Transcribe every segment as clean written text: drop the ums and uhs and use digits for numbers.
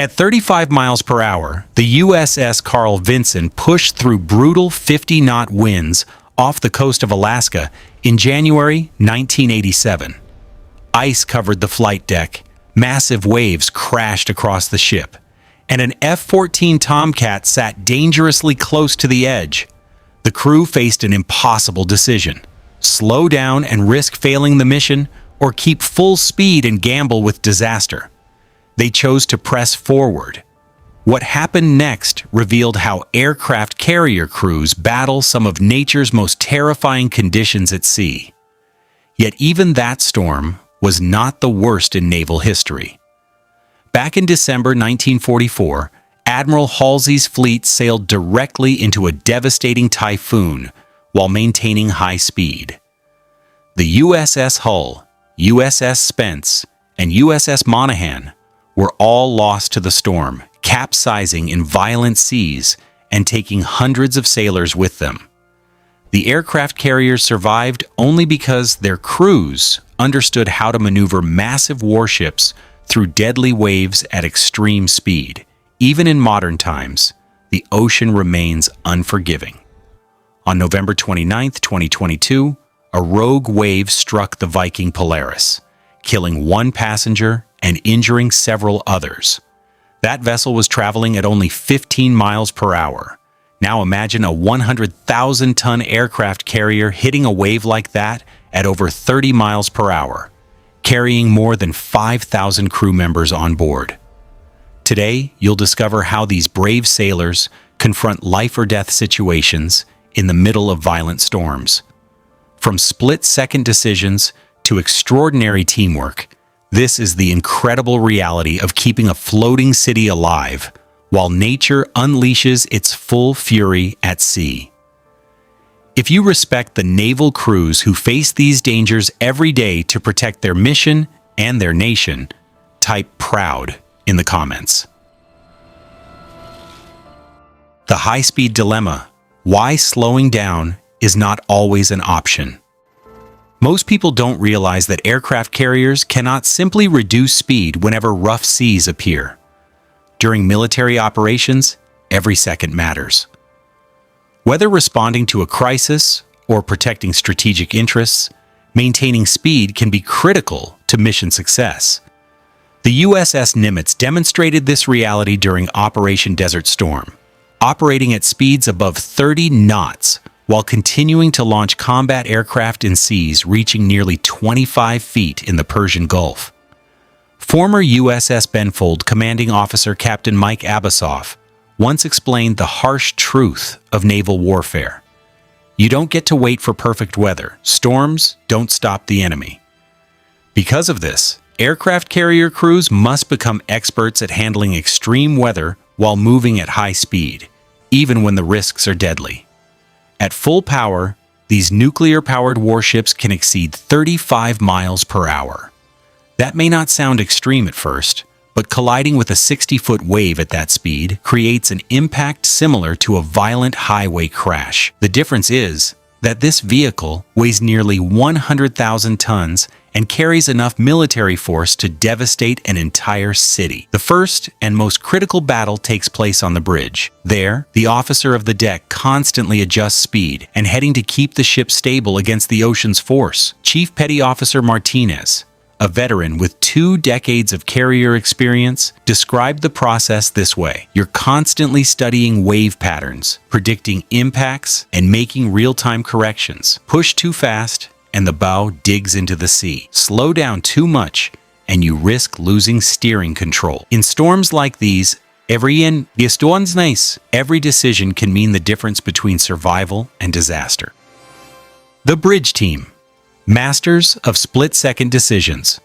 At 35 miles per hour, the USS Carl Vinson pushed through brutal 50-knot winds off the coast of Alaska in January 1987. Ice covered the flight deck, massive waves crashed across the ship, and an F-14 Tomcat sat dangerously close to the edge. The crew faced an impossible decision: slow down and risk failing the mission, or keep full speed and gamble with disaster. They chose to press forward. What happened next revealed how aircraft carrier crews battle some of nature's most terrifying conditions at sea. Yet even that storm was not the worst in naval history. Back in December 1944, Admiral Halsey's fleet sailed directly into a devastating typhoon while maintaining high speed. The USS Hull, USS Spence, and USS Monaghan were all lost to the storm, capsizing in violent seas and taking hundreds of sailors with them. The aircraft carriers survived only because their crews understood how to maneuver massive warships through deadly waves at extreme speed. Even in modern times, the ocean remains unforgiving. On November 29, 2022, a rogue wave struck the Viking Polaris, killing one passenger and injuring several others. That vessel was traveling at only 15 miles per hour. Now imagine a 100,000-ton aircraft carrier hitting a wave like that at over 30 miles per hour, carrying more than 5,000 crew members on board. Today, you'll discover how these brave sailors confront life-or-death situations in the middle of violent storms. From split-second decisions to extraordinary teamwork, this is the incredible reality of keeping a floating city alive while nature unleashes its full fury at sea. If you respect the naval crews who face these dangers every day to protect their mission and their nation, type "proud" in the comments. The high-speed dilemma: why slowing down is not always an option. Most people don't realize that aircraft carriers cannot simply reduce speed whenever rough seas appear. During military operations, every second matters. Whether responding to a crisis or protecting strategic interests, maintaining speed can be critical to mission success. The USS Nimitz demonstrated this reality during Operation Desert Storm, operating at speeds above 30 knots while continuing to launch combat aircraft in seas reaching nearly 25 feet in the Persian Gulf. Former USS Benfold Commanding Officer Captain Mike Abasoff once explained the harsh truth of naval warfare. You don't get to wait for perfect weather. Storms don't stop the enemy. Because of this, aircraft carrier crews must become experts at handling extreme weather while moving at high speed, even when the risks are deadly. At full power, these nuclear-powered warships can exceed 35 miles per hour. That may not sound extreme at first, but colliding with a 60-foot wave at that speed creates an impact similar to a violent highway crash. The difference is that this vehicle weighs nearly 100,000 tons and carries enough military force to devastate an entire city. The first and most critical battle takes place on the bridge. There, the officer of the deck constantly adjusts speed and heading to keep the ship stable against the ocean's force. Chief Petty Officer Martinez, a veteran with 2 decades of carrier experience, described the process this way: you're constantly studying wave patterns, predicting impacts, and making real-time corrections. Push too fast, and the bow digs into the sea. Slow down too much, and you risk losing steering control. In storms like these, every decision can mean the difference between survival and disaster. The bridge team, masters of split-second decisions.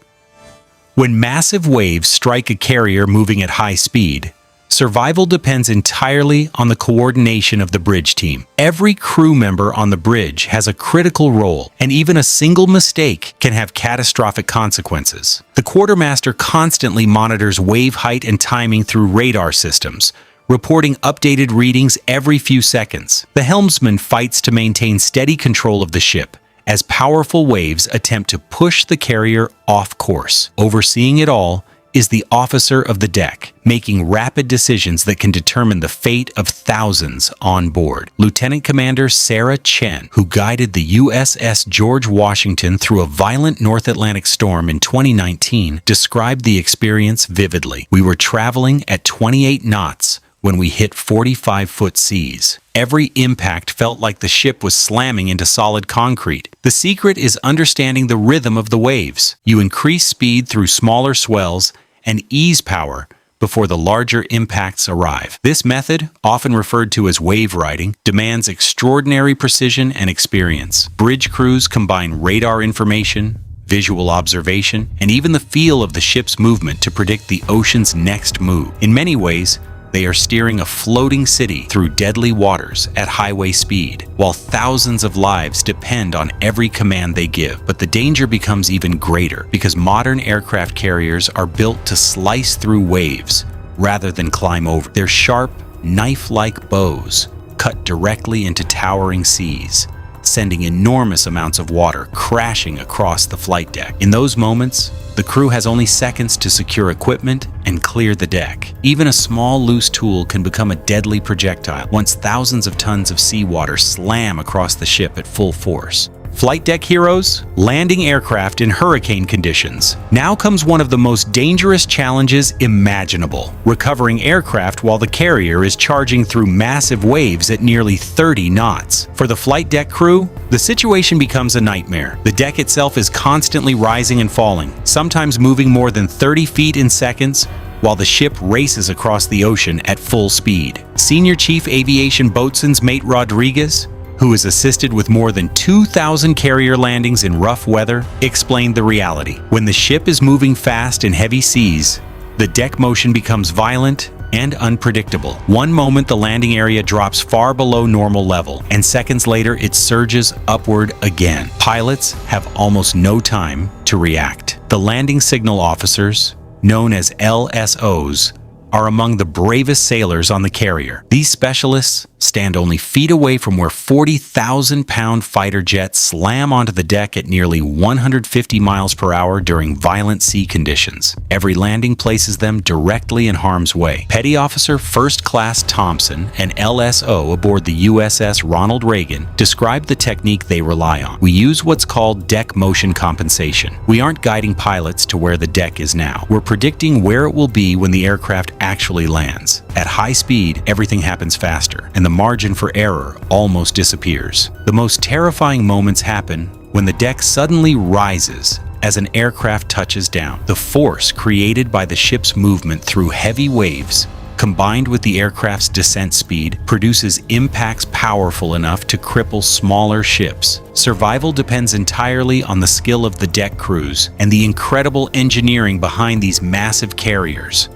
When massive waves strike a carrier moving at high speed, survival depends entirely on the coordination of the bridge team. Every crew member on the bridge has a critical role, and even a single mistake can have catastrophic consequences. The quartermaster constantly monitors wave height and timing through radar systems, reporting updated readings every few seconds. The helmsman fights to maintain steady control of the ship, as powerful waves attempt to push the carrier off course. Overseeing it all is the officer of the deck, making rapid decisions that can determine the fate of thousands on board. Lieutenant Commander Sarah Chen, who guided the USS George Washington through a violent North Atlantic storm in 2019, described the experience vividly. "We were traveling at 28 knots when we hit 45-foot seas. Every impact felt like the ship was slamming into solid concrete. The secret is understanding the rhythm of the waves. You increase speed through smaller swells and ease power before the larger impacts arrive. This method, often referred to as wave riding, demands extraordinary precision and experience. Bridge crews combine radar information, visual observation, and even the feel of the ship's movement to predict the ocean's next move. In many ways, they are steering a floating city through deadly waters at highway speed, while thousands of lives depend on every command they give. But the danger becomes even greater because modern aircraft carriers are built to slice through waves rather than climb over. Their sharp, knife-like bows cut directly into towering seas, sending enormous amounts of water crashing across the flight deck. In those moments, the crew has only seconds to secure equipment and clear the deck. Even a small loose tool can become a deadly projectile once thousands of tons of seawater slam across the ship at full force. Flight deck heroes, landing aircraft in hurricane conditions. Now comes one of the most dangerous challenges imaginable: recovering aircraft while the carrier is charging through massive waves at nearly 30 knots. For the flight deck crew, the situation becomes a nightmare. The deck itself is constantly rising and falling, sometimes moving more than 30 feet in seconds, while the ship races across the ocean at full speed. Senior Chief Aviation Boatswain's Mate Rodriguez, who is assisted with more than 2,000 carrier landings in rough weather, explained the reality. When the ship is moving fast in heavy seas, the deck motion becomes violent and unpredictable. One moment the landing area drops far below normal level, and seconds later it surges upward again. Pilots have almost no time to react. The landing signal officers, known as LSOs, are among the bravest sailors on the carrier. These specialists stand only feet away from where 40,000-pound fighter jets slam onto the deck at nearly 150 miles per hour during violent sea conditions. Every landing places them directly in harm's way. Petty Officer First Class Thompson, an LSO aboard the USS Ronald Reagan, described the technique they rely on. "We use what's called deck motion compensation. We aren't guiding pilots to where the deck is now. We're predicting where it will be when the aircraft actually lands. At high speed, everything happens faster, and the margin for error almost disappears. The most terrifying moments happen when the deck suddenly rises as an aircraft touches down. The force created by the ship's movement through heavy waves, combined with the aircraft's descent speed, produces impacts powerful enough to cripple smaller ships. Survival depends entirely on the skill of the deck crews and the incredible engineering behind these massive carriers.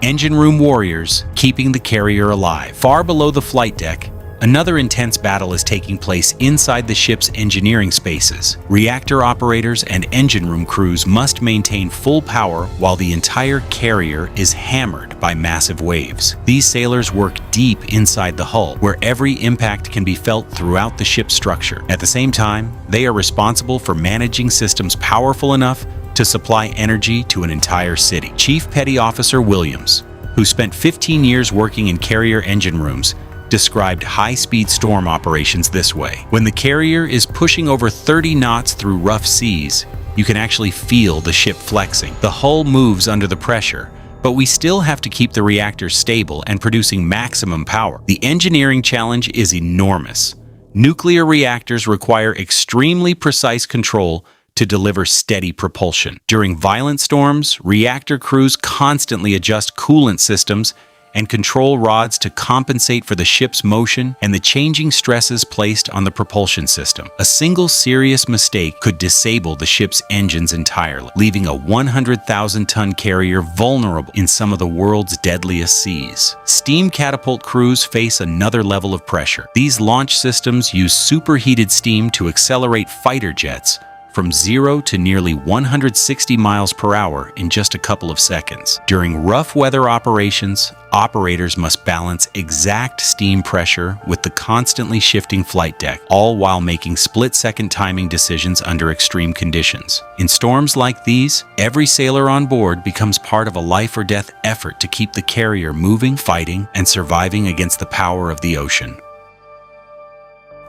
Engine room warriors keeping the carrier alive. Far below the flight deck, another intense battle is taking place inside the ship's engineering spaces. Reactor operators and engine room crews must maintain full power while the entire carrier is hammered by massive waves. These sailors work deep inside the hull, where every impact can be felt throughout the ship's structure. At the same time, they are responsible for managing systems powerful enough to supply energy to an entire city. Chief Petty Officer Williams, who spent 15 years working in carrier engine rooms, described high-speed storm operations this way. "When the carrier is pushing over 30 knots through rough seas, you can actually feel the ship flexing. The hull moves under the pressure, but we still have to keep the reactors stable and producing maximum power. The engineering challenge is enormous. Nuclear reactors require extremely precise control to deliver steady propulsion. During violent storms, reactor crews constantly adjust coolant systems and control rods to compensate for the ship's motion and the changing stresses placed on the propulsion system. A single serious mistake could disable the ship's engines entirely, leaving a 100,000-ton carrier vulnerable in some of the world's deadliest seas. Steam catapult crews face another level of pressure. These launch systems use superheated steam to accelerate fighter jets, from 0 to nearly 160 miles per hour in just a couple of seconds. During rough weather operations, operators must balance exact steam pressure with the constantly shifting flight deck, all while making split-second timing decisions under extreme conditions. In storms like these, every sailor on board becomes part of a life-or-death effort to keep the carrier moving, fighting, and surviving against the power of the ocean.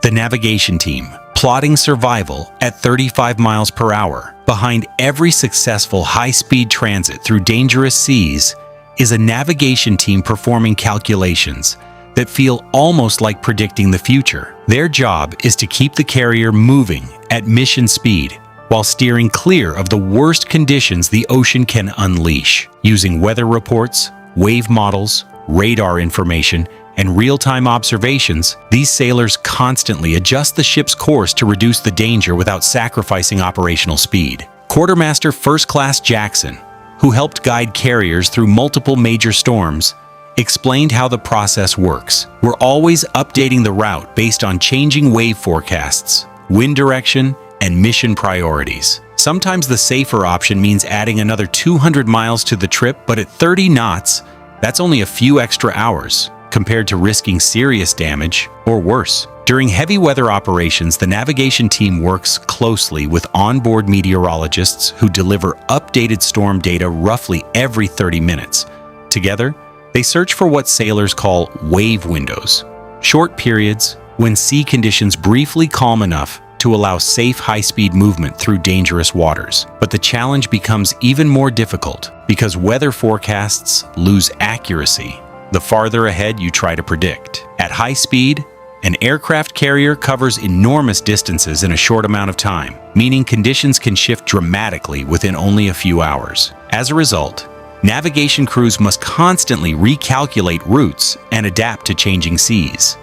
The navigation team, plotting survival at 35 miles per hour. Behind every successful high-speed transit through dangerous seas is a navigation team performing calculations that feel almost like predicting the future. Their job is to keep the carrier moving at mission speed while steering clear of the worst conditions the ocean can unleash. Using weather reports, wave models, radar information, and real-time observations, these sailors constantly adjust the ship's course to reduce the danger without sacrificing operational speed. Quartermaster First Class Jackson, who helped guide carriers through multiple major storms, explained how the process works. We're always updating the route based on changing wave forecasts, wind direction, and mission priorities. Sometimes the safer option means adding another 200 miles to the trip, but at 30 knots, that's only a few extra hours, compared to risking serious damage or worse. During heavy weather operations, the navigation team works closely with onboard meteorologists who deliver updated storm data roughly every 30 minutes. Together, they search for what sailors call wave windows, short periods when sea conditions briefly calm enough to allow safe high-speed movement through dangerous waters. But the challenge becomes even more difficult because weather forecasts lose accuracy the farther ahead you try to predict. At high speed, an aircraft carrier covers enormous distances in a short amount of time, meaning conditions can shift dramatically within only a few hours. As a result, navigation crews must constantly recalculate routes and adapt to changing seas.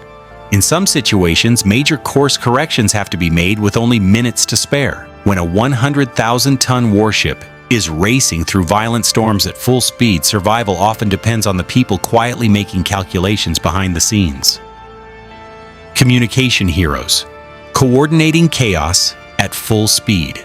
In some situations, major course corrections have to be made with only minutes to spare. When a 100,000-ton warship is racing through violent storms at full speed, survival often depends on the people quietly making calculations behind the scenes. Communication heroes, coordinating chaos at full speed.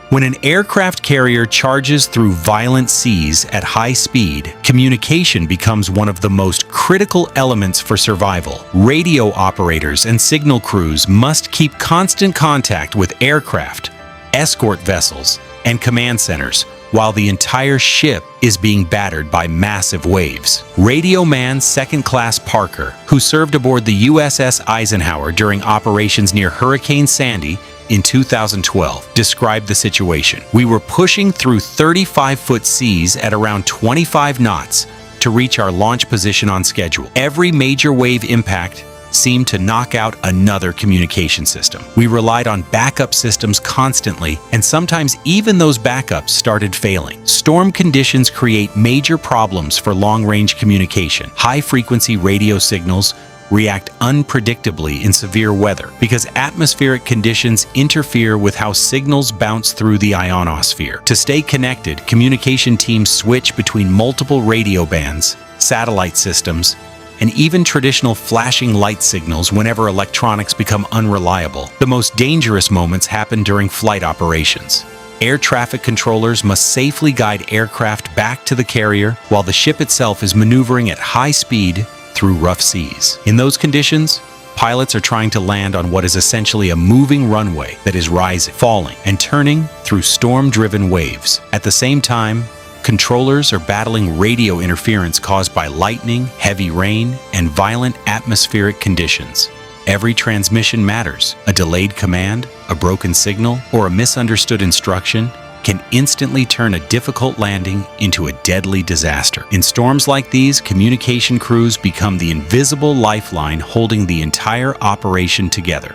When an aircraft carrier charges through violent seas at high speed, communication becomes one of the most critical elements for survival. Radio operators and signal crews must keep constant contact with aircraft, escort vessels, and command centers, while the entire ship is being battered by massive waves. Radio man Second Class Parker, who served aboard the USS Eisenhower during operations near Hurricane Sandy in 2012, described the situation. "We were pushing through 35-foot seas at around 25 knots to reach our launch position on schedule. Every major wave impact seemed to knock out another communication system. We relied on backup systems constantly, and sometimes even those backups started failing. Storm conditions create major problems for long-range communication. High-frequency radio signals react unpredictably in severe weather because atmospheric conditions interfere with how signals bounce through the ionosphere. To stay connected, communication teams switch between multiple radio bands, satellite systems, and even traditional flashing light signals whenever electronics become unreliable. The most dangerous moments happen during flight operations. Air traffic controllers must safely guide aircraft back to the carrier while the ship itself is maneuvering at high speed through rough seas. In those conditions, pilots are trying to land on what is essentially a moving runway that is rising, falling, and turning through storm-driven waves. At the same time, controllers are battling radio interference caused by lightning, heavy rain, and violent atmospheric conditions. Every transmission matters. A delayed command, a broken signal, or a misunderstood instruction can instantly turn a difficult landing into a deadly disaster. In storms like these, communication crews become the invisible lifeline holding the entire operation together.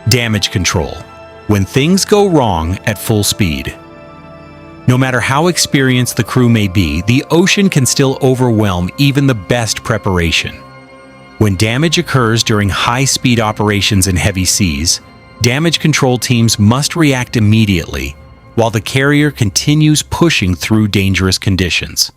Damage control. When things go wrong at full speed. No matter how experienced the crew may be, the ocean can still overwhelm even the best preparation. When damage occurs during high-speed operations in heavy seas, damage control teams must react immediately while the carrier continues pushing through dangerous conditions.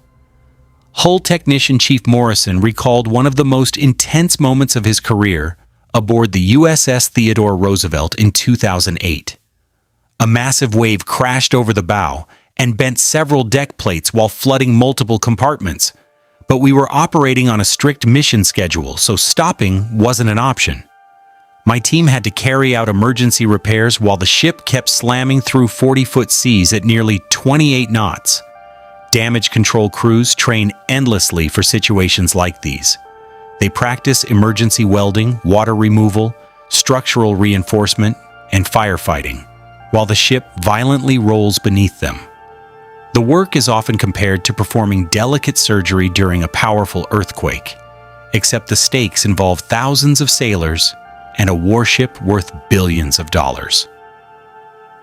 Hull Technician Chief Morrison recalled one of the most intense moments of his career aboard the USS Theodore Roosevelt in 2008. A massive wave crashed over the bow and bent several deck plates while flooding multiple compartments. But we were operating on a strict mission schedule, so stopping wasn't an option. My team had to carry out emergency repairs while the ship kept slamming through 40-foot seas at nearly 28 knots. Damage control crews train endlessly for situations like these. They practice emergency welding, water removal, structural reinforcement, and firefighting, while the ship violently rolls beneath them. The work is often compared to performing delicate surgery during a powerful earthquake, except the stakes involve thousands of sailors and a warship worth billions of dollars.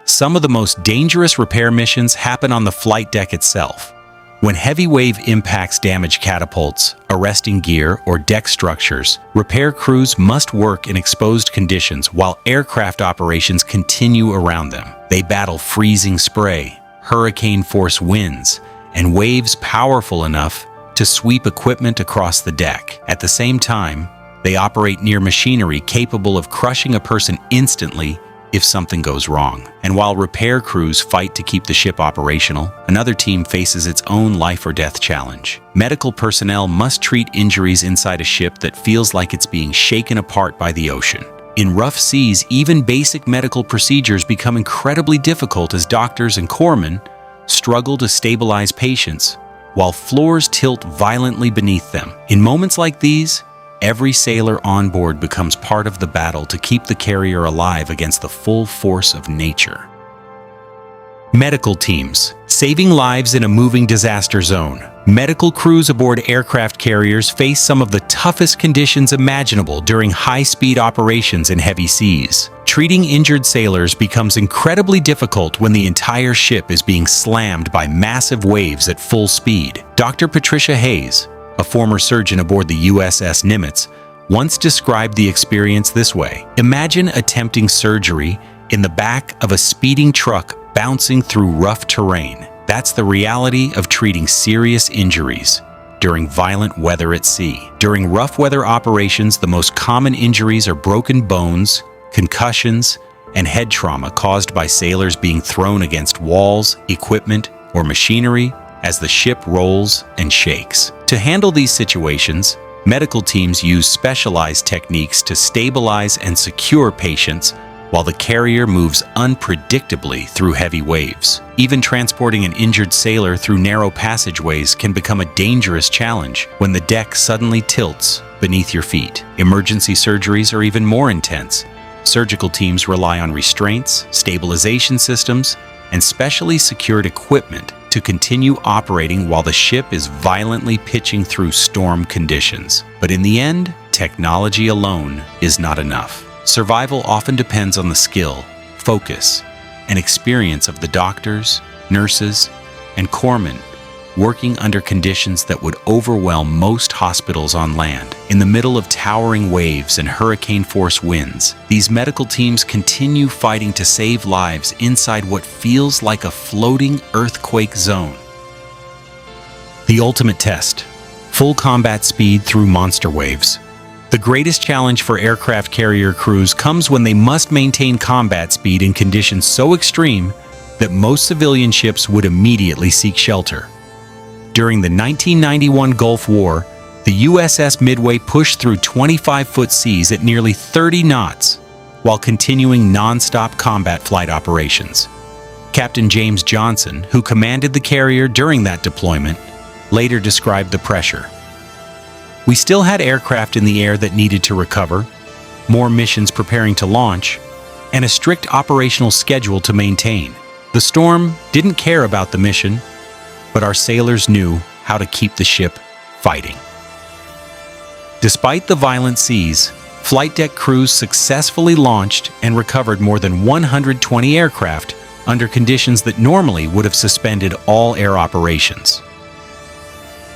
Some of the most dangerous repair missions happen on the flight deck itself. When heavy wave impacts damage catapults, arresting gear, or deck structures, repair crews must work in exposed conditions while aircraft operations continue around them. They battle freezing spray, hurricane-force winds, and waves powerful enough to sweep equipment across the deck. At the same time, they operate near machinery capable of crushing a person instantly if something goes wrong. And while repair crews fight to keep the ship operational, another team faces its own life or death challenge. Medical personnel must treat injuries inside a ship that feels like it's being shaken apart by the ocean. In rough seas, even basic medical procedures become incredibly difficult as doctors and corpsmen struggle to stabilize patients while floors tilt violently beneath them. In moments like these, every sailor on board becomes part of the battle to keep the carrier alive against the full force of nature. Medical teams, saving lives in a moving disaster zone. Medical crews aboard aircraft carriers face some of the toughest conditions imaginable during high-speed operations in heavy seas. Treating injured sailors becomes incredibly difficult when the entire ship is being slammed by massive waves at full speed. Dr. Patricia Hayes, a former surgeon aboard the USS Nimitz, once described the experience this way. Imagine attempting surgery in the back of a speeding truck bouncing through rough terrain. That's the reality of treating serious injuries during violent weather at sea. During rough weather operations, the most common injuries are broken bones, concussions, and head trauma caused by sailors being thrown against walls, equipment, or machinery as the ship rolls and shakes. To handle these situations, medical teams use specialized techniques to stabilize and secure patients while the carrier moves unpredictably through heavy waves. Even transporting an injured sailor through narrow passageways can become a dangerous challenge when the deck suddenly tilts beneath your feet. Emergency surgeries are even more intense. Surgical teams rely on restraints, stabilization systems, and specially secured equipment to continue operating while the ship is violently pitching through storm conditions. But in the end, technology alone is not enough. Survival often depends on the skill, focus, and experience of the doctors, nurses, and corpsmen working under conditions that would overwhelm most hospitals on land. In the middle of towering waves and hurricane-force winds, these medical teams continue fighting to save lives inside what feels like a floating earthquake zone. The ultimate test: full combat speed through monster waves. The greatest challenge for aircraft carrier crews comes when they must maintain combat speed in conditions so extreme that most civilian ships would immediately seek shelter. During the 1991 Gulf War, the USS Midway pushed through 25-foot seas at nearly 30 knots while continuing non-stop combat flight operations. Captain James Johnson, who commanded the carrier during that deployment, later described the pressure. "We still had aircraft in the air that needed to recover, more missions preparing to launch, and a strict operational schedule to maintain. The storm didn't care about the mission, but our sailors knew how to keep the ship fighting." Despite the violent seas, flight deck crews successfully launched and recovered more than 120 aircraft under conditions that normally would have suspended all air operations.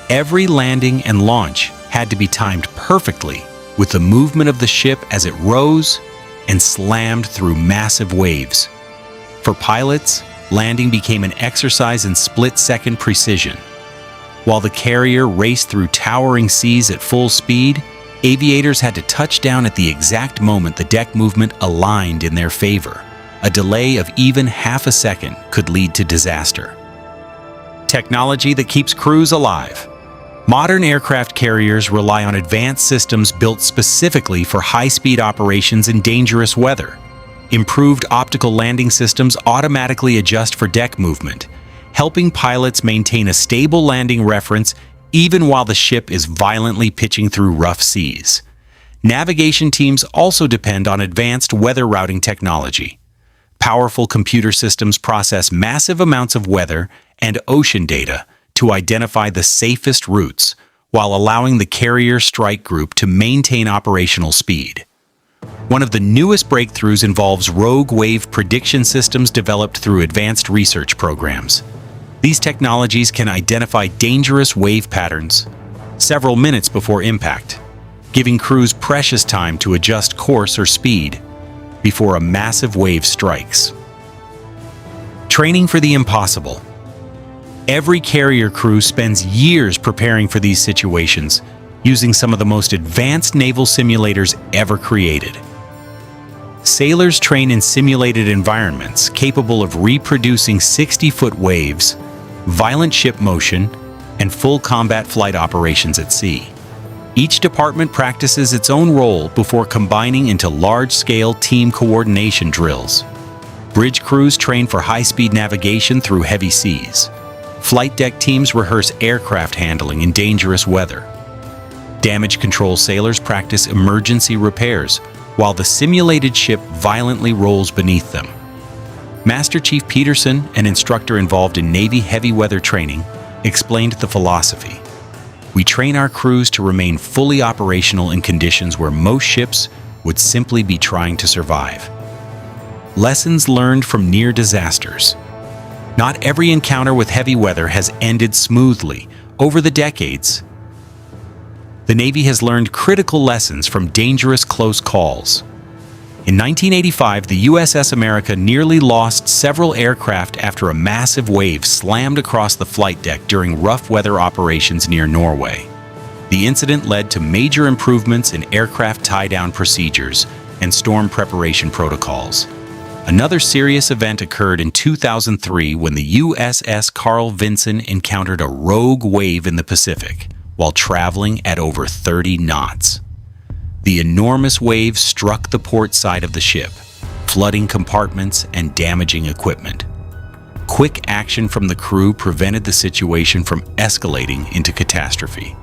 Every landing and launch had to be timed perfectly with the movement of the ship as it rose and slammed through massive waves. For pilots, landing became an exercise in split-second precision. While the carrier raced through towering seas at full speed, aviators had to touch down at the exact moment the deck movement aligned in their favor. A delay of even half a second could lead to disaster. Technology that keeps crews alive. Modern aircraft carriers rely on advanced systems built specifically for high-speed operations in dangerous weather. Improved optical landing systems automatically adjust for deck movement, helping pilots maintain a stable landing reference even while the ship is violently pitching through rough seas. Navigation teams also depend on advanced weather routing technology. Powerful computer systems process massive amounts of weather and ocean data to identify the safest routes, while allowing the carrier strike group to maintain operational speed. One of the newest breakthroughs involves rogue wave prediction systems developed through advanced research programs. These technologies can identify dangerous wave patterns several minutes before impact, giving crews precious time to adjust course or speed before a massive wave strikes. Training for the impossible. Every carrier crew spends years preparing for these situations, using some of the most advanced naval simulators ever created. Sailors train in simulated environments capable of reproducing 60-foot waves, violent ship motion, and full combat flight operations at sea. Each department practices its own role before combining into large-scale team coordination drills. Bridge crews train for high-speed navigation through heavy seas. Flight deck teams rehearse aircraft handling in dangerous weather. Damage control sailors practice emergency repairs, while the simulated ship violently rolls beneath them. Master Chief Peterson, an instructor involved in Navy heavy weather training, explained the philosophy. We train our crews to remain fully operational in conditions where most ships would simply be trying to survive. Lessons learned from near disasters. Not every encounter with heavy weather has ended smoothly. Over the decades, the Navy has learned critical lessons from dangerous close calls. In 1985, the USS America nearly lost several aircraft after a massive wave slammed across the flight deck during rough weather operations near Norway. The incident led to major improvements in aircraft tie-down procedures and storm preparation protocols. Another serious event occurred in 2003 when the USS Carl Vinson encountered a rogue wave in the Pacific while traveling at over 30 knots. The enormous wave struck the port side of the ship, flooding compartments and damaging equipment. Quick action from the crew prevented the situation from escalating into catastrophe.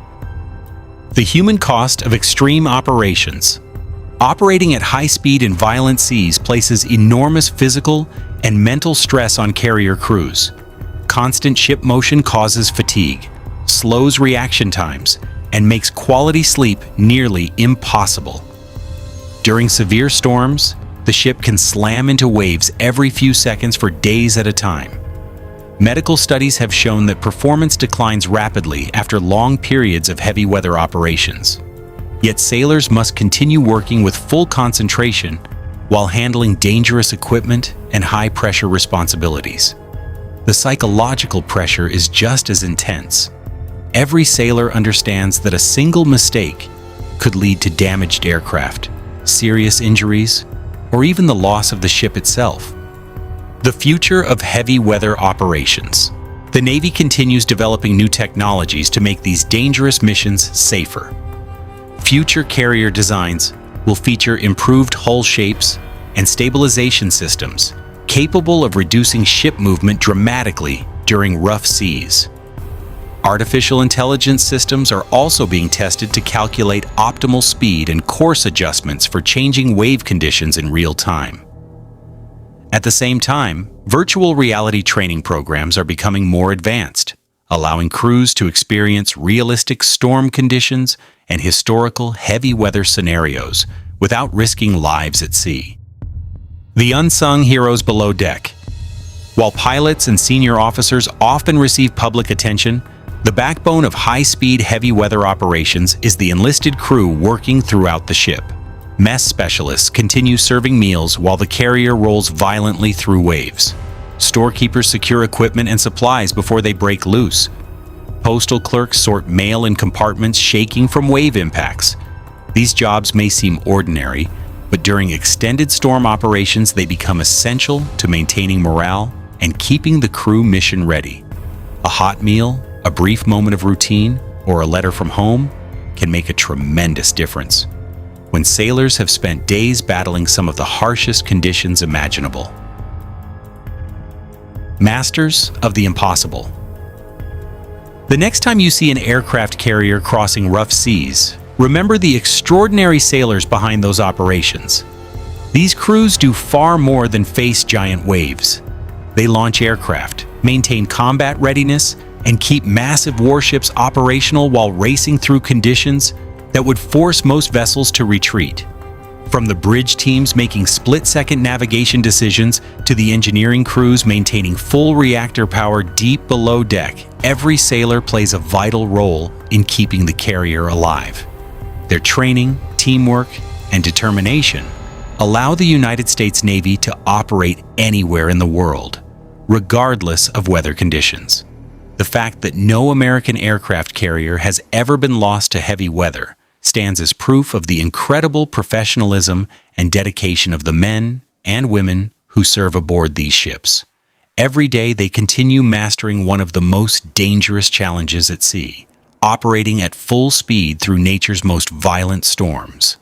The human cost of extreme operations. Operating at high speed in violent seas places enormous physical and mental stress on carrier crews. Constant ship motion causes fatigue, slows reaction times, and makes quality sleep nearly impossible. During severe storms, the ship can slam into waves every few seconds for days at a time. Medical studies have shown that performance declines rapidly after long periods of heavy weather operations. Yet sailors must continue working with full concentration while handling dangerous equipment and high-pressure responsibilities. The psychological pressure is just as intense. Every sailor understands that a single mistake could lead to damaged aircraft, serious injuries, or even the loss of the ship itself. The future of heavy weather operations. The Navy continues developing new technologies to make these dangerous missions safer. Future carrier designs will feature improved hull shapes and stabilization systems capable of reducing ship movement dramatically during rough seas. Artificial intelligence systems are also being tested to calculate optimal speed and course adjustments for changing wave conditions in real time. At the same time, virtual reality training programs are becoming more advanced, allowing crews to experience realistic storm conditions and historical heavy weather scenarios without risking lives at sea. The unsung heroes below deck. While pilots and senior officers often receive public attention, the backbone of high-speed heavy weather operations is the enlisted crew working throughout the ship. Mess specialists continue serving meals while the carrier rolls violently through waves. Storekeepers secure equipment and supplies before they break loose. Postal clerks sort mail in compartments shaking from wave impacts. These jobs may seem ordinary, But during extended storm operations, they become essential to maintaining morale and keeping the crew mission ready. A hot meal, a brief moment of routine, or a letter from home can make a tremendous difference when sailors have spent days battling some of the harshest conditions imaginable. Masters of the impossible. The next time you see an aircraft carrier crossing rough seas, remember the extraordinary sailors behind those operations. These crews do far more than face giant waves. They launch aircraft, maintain combat readiness, and keep massive warships operational while racing through conditions that would force most vessels to retreat. From the bridge teams making split-second navigation decisions to the engineering crews maintaining full reactor power deep below deck, every sailor plays a vital role in keeping the carrier alive. Their training, teamwork, and determination allow the United States Navy to operate anywhere in the world, regardless of weather conditions. The fact that no American aircraft carrier has ever been lost to heavy weather stands as proof of the incredible professionalism and dedication of the men and women who serve aboard these ships. Every day they continue mastering one of the most dangerous challenges at sea, operating at full speed through nature's most violent storms.